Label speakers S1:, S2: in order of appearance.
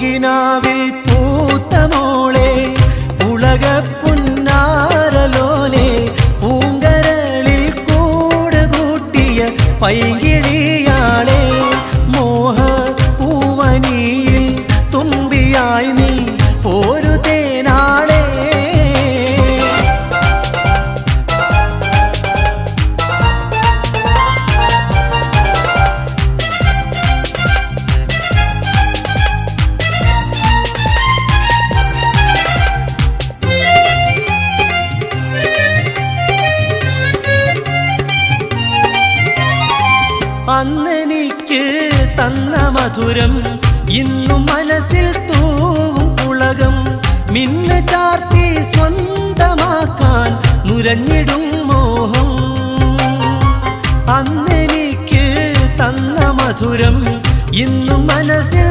S1: പൂങ്കിനാവിൽ പൂത്ത മോളെ ഉലകപ്പുന്നാരലോലെ പൂങ്കരളിൽ കൂട് കൂട്ടിയ പൈകിളിയാളെ മോഹ പൂവനിയിൽ തുമ്പിയായി നീ പോരു തേനാളെ അന്നെനിക്ക് തന്ന മധുരം ഇന്നും മനസ്സിൽ തൂവും പുളകം മിന്ന ചാർത്തി സ്വന്തമാക്കാൻ നുരഞ്ഞിടും മോഹം അന്നെനിക്ക് തന്ന മധുരം ഇന്നും മനസ്സിൽ